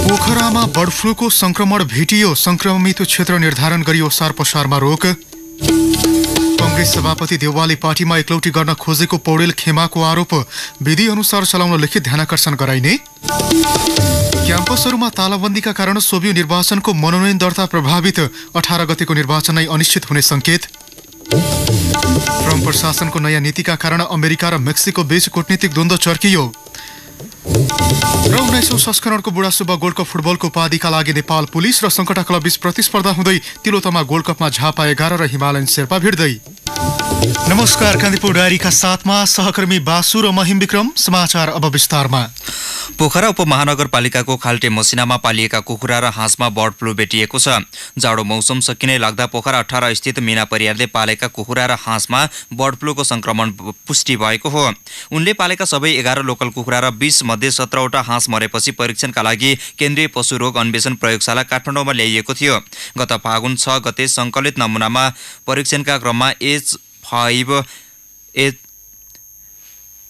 पोखरामा बर्ड फ्लूको संक्रमण भेटियो। संक्रमित क्षेत्र निर्धारण गरी ओसार पसारमा रोक। कांग्रेस सभापति देउवाले पार्टीमा एकलौटी गर्न खोजेको पौडेल खेमाको आरोप। विधि अनुसार चलाउन लिखित ध्यानाकर्षण गराइने। क्याम्पसहरूमा तालाबन्दीका कारण सोभियो निर्वाचनको मनोनयन दर्ता प्रभावित। 18 गतेको निर्वाचन नै अनिश्चित हुने संकेत। ट्रम्प प्रशासनको नयाँ नीतिका कारण अमेरिका र मेक्सिको बीच कूटनीतिक द्वन्द्व चर्कियो। र 19औं संस्करणको बुढासुब्बा गोल्ड कप फुटबलको उपाधिका लागि नेपाल पुलिस र सङ्कटा क्लब बीच प्रतिस्पर्धा हुँदै तिलोतमा गोल्ड कपमा झापा 11 र हिमालयन शेर्पा भिड्दै। नमस्कार, कान्तिपुर डायरीका साथमा सहकर्मी बासु र महिम विक्रम। समाचार अब विस्तारमा। पोखरा उपमहानगरपालिकाको खाल्टे मसिनामा पालिएका कुखुरा र हाँसमा बर्ड फ्लू भेटिएको छ। जाडो मौसम सकिनै लाग्दा पोखरा 18 स्थित मीना परियारले पालेका कुखुरा र हाँसमा बर्ड फ्लूको संक्रमण पुष्टि भएको हो। उनले पालेका सबै 11 लोकल कुखुरा र 20 मध्ये 17वटा हाँस मरेपछि परीक्षणका लागि केन्द्रीय पशु रोग अन्वेषण प्रयोगशाला काठमाडौँमा ल्याइएको थियो। गत फागुन 6 गते सङ्कलित नमुनामा परीक्षणका क्रममा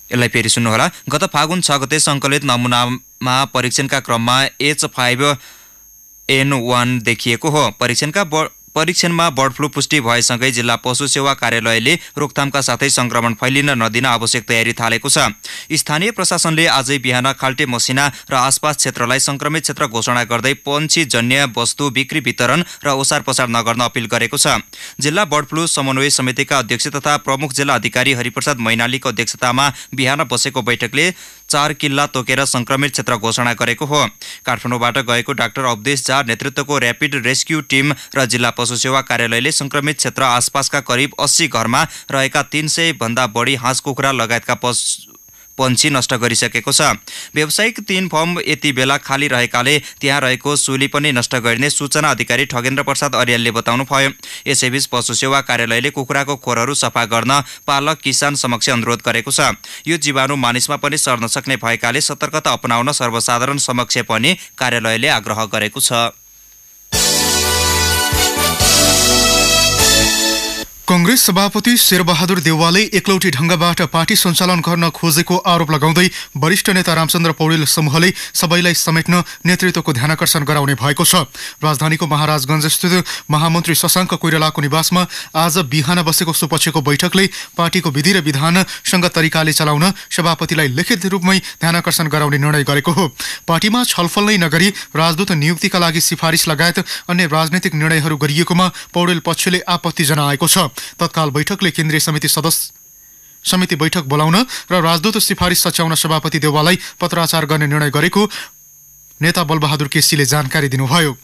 यसलाई फेरि सुन्नुहोला। गत फागुन 6 गते सङ्कलित नमुनामा परीक्षणका क्रममा H5N1 देखिएको हो। परीक्षणमा बर्ड फ्लू पुष्टि भएसँगै जिल्ला पशु सेवा कार्यालयले रोकथामका साथै संक्रमण फैलिन नदिन आवश्यक तयारी थालेको छ। स्थानीय प्रशासनले आजै बिहान खाल्टे मसिना र आसपास क्षेत्रलाई संक्रमित क्षेत्र घोषणा गर्दै पन्छीजन्य वस्तु बिक्री वितरण र ओसार पसार नगर्न अपिल गरेको छ। जिल्ला बर्ड फ्लू समन्वय समितिका अध्यक्ष तथा प्रमुख जिल्ला अधिकारी हरिप्रसाद मैनालीको अध्यक्षतामा बिहान बसेको बैठकले 4 किल्ला तोकेर संक्रमित क्षेत्र घोषणा गरेको हो। काठमाडौँबाट गएको डाक्टर अवधेश झा नेतृत्वको र्यापिड रेस्क्यू टिम र जिल्ला पशु सेवा कार्यालयले संक्रमित क्षेत्र आसपासका करिब 80 घरमा रहेका 300 भन्दा बढी हाँस कुखुरा लगायतका पन्छी नष्ट गरिसकेको छ। व्यावसायिक 3 फर्म यति बेला खाली रहेकाले त्यहाँ रहेको सुली पनि नष्ट गरिने सूचना अधिकारी ठगेन्द्र प्रसाद अर्यालले बताउनुभयो। यसैबीच पशु सेवा कार्यालयले कुखुराको खोरहरू सफा गर्न पालक किसान समक्ष अनुरोध गरेको छ। यो जीवाणु मानिसमा पनि सर्न सक्ने भएकाले सतर्कता अपनाउन सर्वसाधारण समक्ष पनि कार्यालयले आग्रह गरेको छ। कांग्रेस सभापति शेरबहादुर देउवाले एकलौटी ढंगबाट पार्टी सञ्चालन गर्न खोजेको आरोप लगाउँदै वरिष्ठ नेता रामचन्द्र पौडेल समूहले सबैलाई समेट्न नेतृत्वको ध्यानाकर्षण गराउने भएको छ। राजधानीको महाराजगञ्ज स्थित महामन्त्री शशाङ्क कोइरालाको निवासमा आज बिहान बसेको सुपक्षको बैठकले पार्टीको विधि र विधान संगत तरिकाले चलाउन सभापतिलाई लिखित रूपमै ध्यानाकर्षण गराउने निर्णय गरेको हो। पार्टीमा छलफल नै नगरी राजदूत नियुक्तिका लागि सिफारिस लगायत अन्य राजनैतिक निर्णयहरू गरिएकोमा पौडेल पक्षले आपत्ति जनाएको छ। तत्काल बैठकले केन्द्रीय समिति बैठक बोलाउन र राजदूत सिफारिस सच्याउन सभापति देउवालाई पत्राचार गर्ने निर्णय गरेको नेता बलबहादुर केसीले जानकारी दिनुभयो।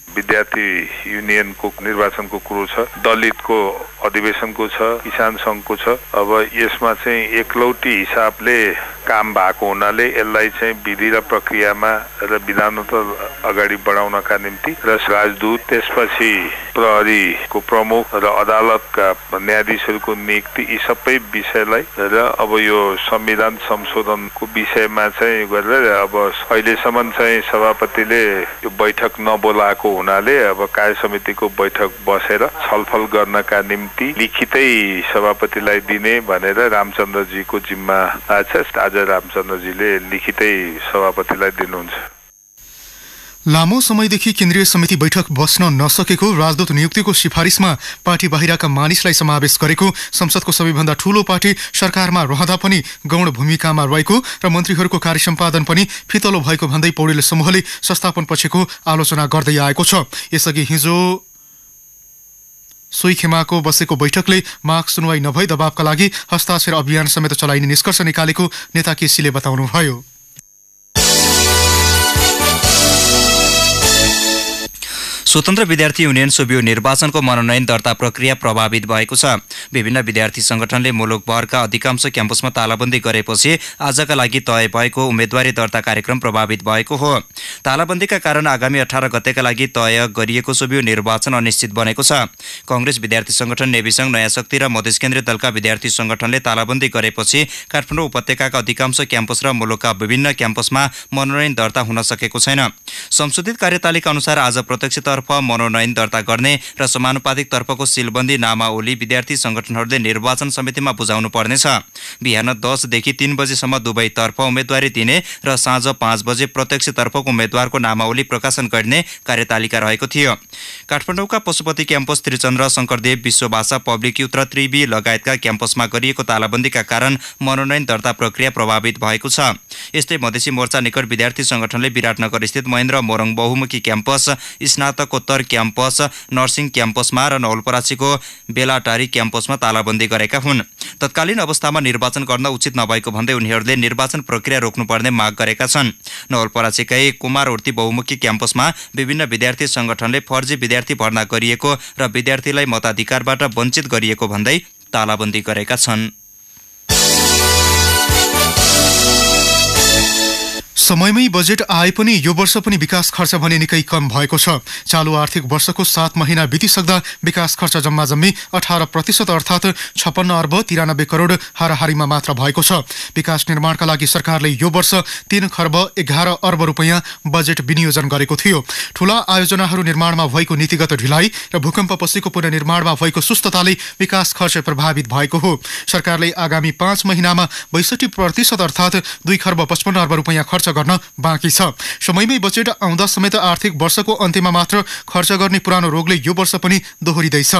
विद्यार्थी युनियनको निर्वाचनको कुरो छ, दलितको अधिवेशनको छ, किसान संघको छ। अब यसमा चाहिँ एकलौटी हिसाबले काम भएको हुनाले यसलाई चाहिँ विधि र प्रक्रियामा र विधानतन्त्र अगाडि बढाउनका निम्ति र राजदूत त्यसपछि प्रहरीको प्रमुख र अदालतका न्यायाधीशहरूको नियुक्ति यी सबै विषयलाई र अब यो संविधान संशोधनको विषयमा चाहिँ गरेर अब अहिलेसम्म चाहिँ सभापतिले यो बैठक नबोलाएको हुनाले अब कार्य समितिको बैठक बसेर छलफल गर्नका निम्ति लिखितै सभापतिलाई दिने भनेर रामचन्द्रजीको जिम्मा छ। आज रामचन्द्रजीले लिखितै सभापतिलाई दिनुहुन्छ। लामो समयदेखि केन्द्रीय समिति बैठक बस्न नसकेको राजदूत नियुक्तिको सिफारिसमा पार्टी बाहिरका मानिसलाई समावेश गरेको संसदको सबैभन्दा ठूलो पार्टी सरकारमा रहँदा पनि गौण भूमिकामा रहेको र मन्त्रीहरूको कार्य सम्पादन पनि फितलो भएको भन्दै पौडेल समूहले संस्थापन पछिको आलोचना गर्दै आएको छ। यसअघि हिजो सोहीखेमाको बसेको बैठकले माग सुनवाई नभई दबावका लागि हस्ताक्षर अभियान समेत चलाइने निष्कर्ष निकालेको नेता केसीले बताउनुभयो। स्वतन्त्र विद्यार्थी युनियन सोभियो निर्वाचनको मनोनयन दर्ता प्रक्रिया प्रभावित भएको छ। विभिन्न विद्यार्थी संगठनले मुलुकभरका अधिकांश क्याम्पसमा तालाबन्दी गरेपछि आजका लागि तय भएको उम्मेदवारी दर्ता कार्यक्रम प्रभावित भएको हो। तालाबन्दीका कारण आगामी 18 गतेका लागि तय गरिएको सोभियो निर्वाचन अनिश्चित बनेको छ। कांग्रेस विद्यार्थी संगठन नेविसंघ नयाँ शक्ति र मधेस केन्द्रीय दलका विद्यार्थी संगठनले तालाबन्दी गरेपछि काठमाडौँ उपत्यकाका अधिकांश क्याम्पस र मुलुकका विभिन्न क्याम्पसमा मनोनयन दर्ता हुन सकेको छैन। संशोधित कार्यतालिका अनुसार आज प्रत्यक्षतर्फ तर्फ मनोनयन दर्ता गर्ने र समानुपातिक तर्फको सिलबन्दी नामावली विद्यार्थी संगठनहरूले निर्वाचन समितिमा बुझाउनु पर्नेछ। बिहान 10 देखि 3 बजेसम्म दुवैतर्फ उम्मेदवारी दिने र साँझ 5 बजे प्रत्यक्षतर्फको उम्मेदवारको नामावली प्रकाशन गर्ने कार्यतालिका रहेको थियो। काठमाडौँका Pashupati campus, Trichandra, Shankardev Vishwabhasha, public youth र त्रिवी लगायतका क्याम्पसमा गरिएको तालाबन्दीका कारण मनोनयन दर्ता प्रक्रिया प्रभावित भएको छ। यस्तै मधेसी मोर्चा निकट विद्यार्थी संगठनले विराटनगर स्थित महेन्द्र मोरङ बहुमुखी क्याम्पस, स्नातकोत्तर क्याम्पस, नर्सिङ क्याम्पसमा र नवलपरासीको बेलाटारी क्याम्पसमा तालाबन्दी गरेका हुन्। तत्कालीन अवस्थामा निर्वाचन गर्न उचित नभएको भन्दै उनीहरूले निर्वाचन प्रक्रिया रोक्नुपर्ने माग गरेका छन्। नवलपरासीकै कुमारवर्ती बहुमुखी क्याम्पसमा विभिन्न विद्यार्थी संगठनले फर्जी विद्यार्थी भर्ना गरिएको र विद्यार्थीलाई मताधिकारबाट वञ्चित गरिएको भन्दै तालाबन्दी गरेका छन्। समयमै बजेट आए पनि यो वर्ष पनि विकास खर्च भने निकै कम भएको छ। चालु आर्थिक वर्षको 7 महिना बितिसक्दा विकास खर्च जम्मा जम्मी 18% अर्थात् 56 अर्ब 93 करोड हाराहारीमा मात्र भएको छ। विकास निर्माणका लागि सरकारले यो वर्ष 3 खर्ब 11 अर्ब रुपैयाँ बजेट विनियोजन गरेको थियो। ठूला आयोजनाहरू निर्माणमा भएको नीतिगत ढिलाइ र भूकम्पपछिको पुनर्निर्माणमा भएको सुस्तताले विकास खर्च प्रभावित भएको हो। सरकारले आगामी 5 महिनामा 62% अर्थात् 2 खर्ब 55 अर्ब रुपैयाँ खर्च गर्न बाँकी छ। समयमै बजेट आउँदा समेत आर्थिक वर्षको अन्त्यमा मात्र खर्च गर्ने पुरानो रोगले यो वर्ष पनि दोहोरिँदैछ।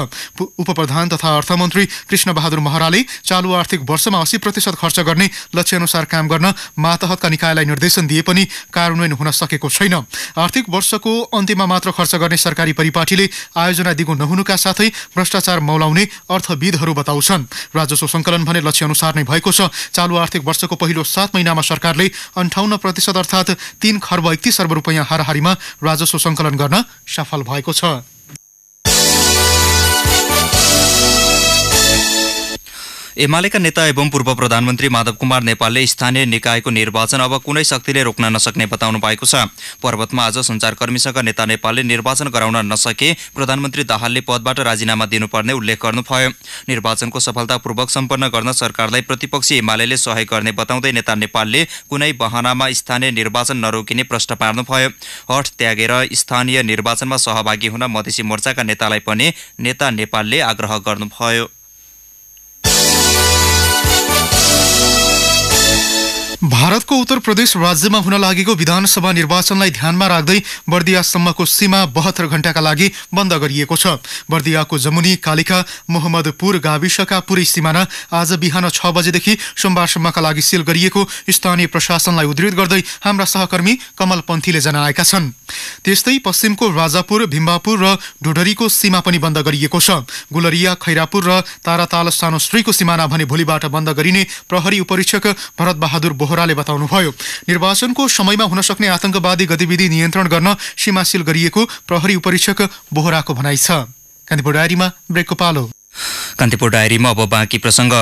उपप्रधान तथा अर्थमन्त्री कृष्ण बहादुर महराले चालु आर्थिक वर्षमा 80% खर्च गर्ने लक्ष्यअनुसार काम गर्न मातहतका निकायलाई निर्देशन दिए पनि कार्यान्वयन हुन सकेको छैन। आर्थिक वर्षको अन्त्यमा मात्र खर्च गर्ने सरकारी परिपाटीले आयोजना दिगो नहुनुका साथै भ्रष्टाचार मौलाउने अर्थविदहरू बताउँछन्। राजस्व सङ्कलन भने लक्ष्यअनुसार नै भएको छ। चालु आर्थिक वर्षको पहिलो 7 महिनामा सरकारले 58% अर्थात् 3 खर्ब 31 अर्ब रुपैयाँ हाराहारीमा राजस्व सङ्कलन गर्न सफल भएको छ। एमालेका नेता एवं पूर्व प्रधानमन्त्री माधव कुमार नेपालले स्थानीय निकायको निर्वाचन अब कुनै शक्तिले रोक्न नसक्ने बताउनु भएको छ। पर्वतमा आज सञ्चारकर्मीसँग नेता नेपालले निर्वाचन गराउन नसके प्रधानमन्त्री दाहालले पदबाट राजीनामा दिनुपर्ने उल्लेख गर्नुभयो। निर्वाचनको सफलतापूर्वक सम्पन्न गर्न सरकारलाई प्रतिपक्षी एमालेले सहयोग गर्ने बताउँदै नेता नेपालले कुनै बहानामा स्थानीय निर्वाचन नरोकिने प्रश्न पार्नुभयो। हठ त्यागेर स्थानीय निर्वाचनमा सहभागी हुन मधेसी मोर्चाका नेतालाई पनि नेता नेपालले आग्रह गर्नुभयो। भारतको उत्तर प्रदेश राज्यमा हुन लागेको विधानसभा निर्वाचनलाई ध्यानमा राख्दै बर्दियासम्मको सीमा 72 घण्टाका लागि बन्द गरिएको छ। बर्दियाको जमुनी, कालिका, मोहम्मदपुर गाविसका पुरै सिमाना आज बिहान 6 बजेदेखि सोमबारसम्मका लागि सिल गरिएको स्थानीय प्रशासनलाई उद्धृत गर्दै हाम्रा सहकर्मी कमल पन्थीले जनाएका छन्। त्यस्तै पश्चिमको राजापुर, भिम्बापुर र ढोढरीको सीमा पनि बन्द गरिएको छ। गुलरिया, खैरापुर र ताराताल सानोश्रीको सिमाना भने भोलिबाट बन्द गरिने प्रहरी उपरीक्षक भरत बहादुर बोहराले बताउनुभयो। निर्वाचनको समयमा हुन सक्ने आतंकवादी गतिविधि नियन्त्रण गर्न सीमा सील गरिएको प्रहरी उपरीक्षक बोहराको भनाइ छ। कान्तिपुर डायरीमा ब्रेकको पालो। कान्तिपुर डायरीमा अब बाँकी प्रसङ्ग।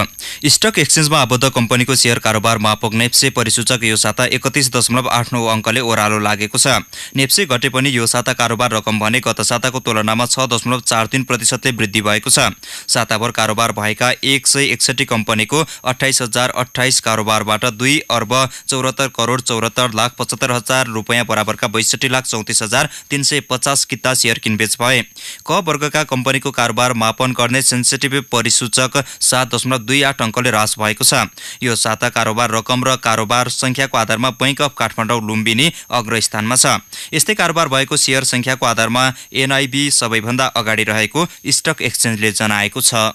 स्टक एक्सचेन्जमा आबद्ध कम्पनीको सेयर कारोबार मापक नेप्से परिसूचक यो साता 31.89 अङ्कले ओह्रालो लागेको छ। नेप्से घटे पनि यो साता कारोबार रकम भने गत साताको तुलनामा 6.43% वृद्धि भएको छ। साताभर कारोबार भएका 161 कम्पनीको 28,028 कारोबारबाट 2 अर्ब 74 करोड 74 लाख 75 हजार रुपैयाँ बराबरका 62,34,350 किता सेयर किनबेच भए। क वर्गका कम्पनीको कारोबार मापन गर्ने सेन्सिटिभ परिसूचक 7.28 अङ्कले ह्रास भएको छ। यो साता कारोबार रकम र कारोबार संख्याको आधारमा बैंक अफ काठमाडौँ लुम्बिनी अग्रस्थानमा छ। यस्तै कारोबार भएको शेयर संख्याको आधारमा एनआईबी सबैभन्दा अगाडि रहेको स्टक एक्सचेन्जले जनाएको छ।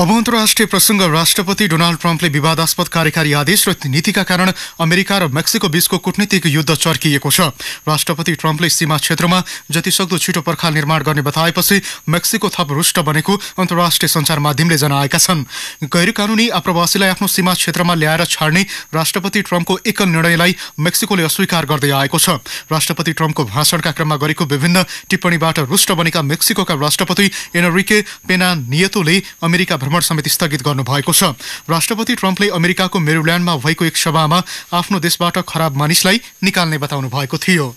अब अन्तर्राष्ट्रिय प्रसङ्ग। राष्ट्रपति डोनाल्ड ट्रम्पले विवादास्पद कार्यकारी आदेश र नीतिका कारण अमेरिका र मेक्सिको बीचको कूटनीतिक युद्ध चर्किएको छ। राष्ट्रपति ट्रम्पले सीमा क्षेत्रमा जतिसक्दो छिटो पर्खाल निर्माण गर्ने बताएपछि मेक्सिको थप रुष्ट बनेको अन्तर्राष्ट्रिय सञ्चार माध्यमले जनाएका छन्। गैर कानूनी आप्रवासीलाई आफ्नो सीमा क्षेत्रमा ल्याएर छाड्ने राष्ट्रपति ट्रम्पको एकल निर्णयलाई मेक्सिकोले अस्वीकार गर्दै आएको छ। राष्ट्रपति ट्रम्पको भाषणका क्रममा गरेको विभिन्न टिप्पणीबाट रुष्ट बनेका मेक्सिकोका राष्ट्रपति एनरिके पेना नियतोले अमेरिका भ्रमण समिति स्थगित गर्नुभएको छ। राष्ट्रपति ट्रम्पले अमेरिकाको मेरील्यान्डमा भएको एक सभामा आफ्नो देशबाट खराब मानिसलाई निकाल्ने बताउनु भएको थियो।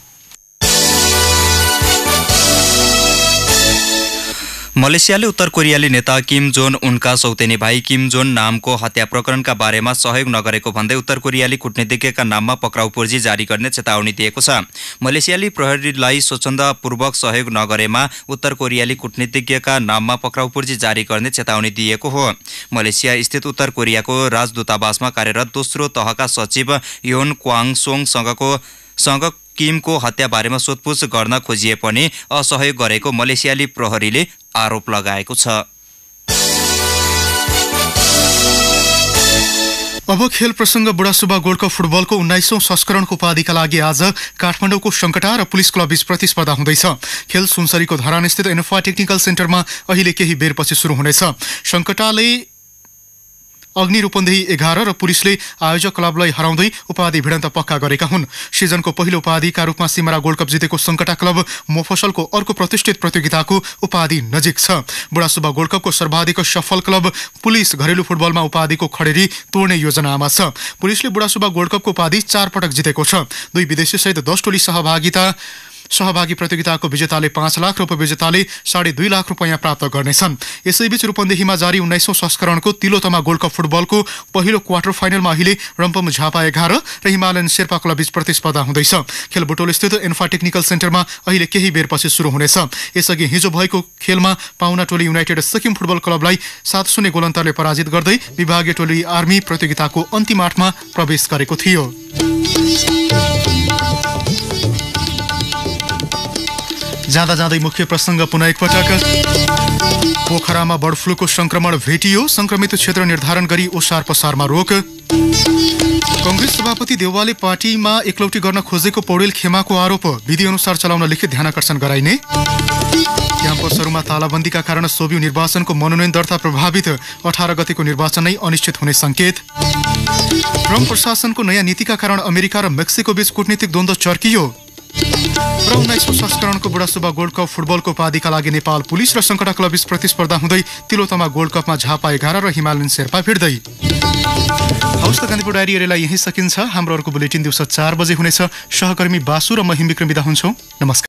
मलेसियाले उत्तर कोरियाली नेता किम जोन उनका सौतेनी भाइ किम जोन नामको हत्या प्रकरणका बारेमा सहयोग नगरेको भन्दै उत्तर कोरियाली कूटनीतिज्ञका नाममा पक्राउ पूर्जी जारी गर्ने चेतावनी दिएको छ। मलेसियाली प्रहरीलाई स्वच्छन्दपूर्वक सहयोग नगरेमा उत्तर कोरियाली कूटनीतिज्ञका नाममा पक्राउ पूर्जी जारी गर्ने चेतावनी दिएको हो। मलेसिया स्थित उत्तर कोरियाको राजदूतावासमा कार्यरत दोस्रो तहका सचिव योन क्वाङ सँग किमको हत्या बारेमा सोधपुछ गर्न खोजिए पनि असहयोग गरेको मलेसियाली प्रहरीले आरोप लगाएको छ। अब खेल प्रसंग बुढासुब्बा गोल्ड कप फुटबलको 19औं संस्करणको उपाधिका लागि आज काठमाडौँको शङ्कटा र पुलिस क्लब बीच प्रतिस्पर्धा हुँदैछ। खेल सुनसरीको धरानस्थित एनफा टेक्निकल सेन्टरमा अहिले केही बेरपछि सुरु हुनेछ। शङ्कटाले अग्नि रूपन्देही 11 र पुलिसले आयोजक क्लबलाई हराउँदै उपाधि भिडन्त पक्का गरेका हुन्। सिजनको पहिलो उपाधिका रूपमा सिमरा गोल्ड कप जितेको शङ्कटा क्लब मोफसलको अर्को प्रतिष्ठित प्रतियोगिताको उपाधि नजिक छ। बुढासुब्बा गोल्ड कपको सर्वाधिक सफल क्लब पुलिस घरेलु फुटबलमा उपाधिको खडेरी तोड्ने योजनामा छ। पुलिसले बुढासुब्बा गोल्ड कपको उपाधि 4 पटक जितेको छ। 2 विदेशी सहित 10 टोली सहभागी प्रतियोगिताको विजेताले 5 लाख र उपविजेताले 2.5 लाख रुपैयाँ प्राप्त गर्नेछन्। यसैबीच रूपन्देहीमा जारी 19औं संस्करणको तिलोतमा गोल्ड कप फुटबलको पहिलो क्वार्टर फाइनलमा अहिले रम्पम झापा 11 र हिमालयन शेर्पा क्लब बीच प्रतिस्पर्धा हुँदैछ। खेल बुटोलस्थित एन्फा टेक्निकल सेन्टरमा अहिले केही बेरपछि सुरु हुनेछ। यसअघि हिजो भएको खेलमा पाहुना टोली युनाइटेड सिक्किम फुटबल क्लबलाई 7-0 गोल अन्तरले पराजित गर्दै विभागीय टोली आर्मी प्रतियोगिताको अन्तिम 8मा प्रवेश गरेको थियो। जाँदा जाँदै मुख्य प्रसंग पुनः एकपटक। पोखरामा बर्ड फ्लूको संक्रमण भेटियो। संक्रमित क्षेत्र निर्धारण गरी ओसार पसारमा रोक। कांग्रेस सभापति देउवाले पार्टीमा एकलौटी गर्न खोजेको पौडेल खेमाको आरोप विधि अनुसार चलाउन लिखित ध्यानकर्षण गराइने। क्याम्पसहरूमा तालाबन्दीका कारण सोभियु निर्वाचनको मनोनयन दर्ता प्रभावित। 18 गतेको निर्वाचन नै अनिश्चित हुने संकेत। ट्रम्प प्रशासनको नयाँ नीतिका कारण अमेरिका र मेक्सिको बीच कूटनीतिक द्वन्द्व चर्कियो। र 19औं संस्करणको बुढासुब्बा गोल्ड कप फुटबलको उपाधिका लागि नेपाल पुलिस र शङ्कटा क्लब बीच प्रतिस्पर्धा हुँदै तिलोतमा गोल्ड कपमा झापा 11 र हिमालयन शेर्पा भिड्दै। हौस् त कान्तिपुर डायरी हेरेलाई यही सकिन्छ। हाम्रो अर्को बुलेटिन दिउँसो 4 बजे हुनेछ। सहकर्मी बासु र म हिमविक्रम बिदा हुन्छौँ। नमस्कार।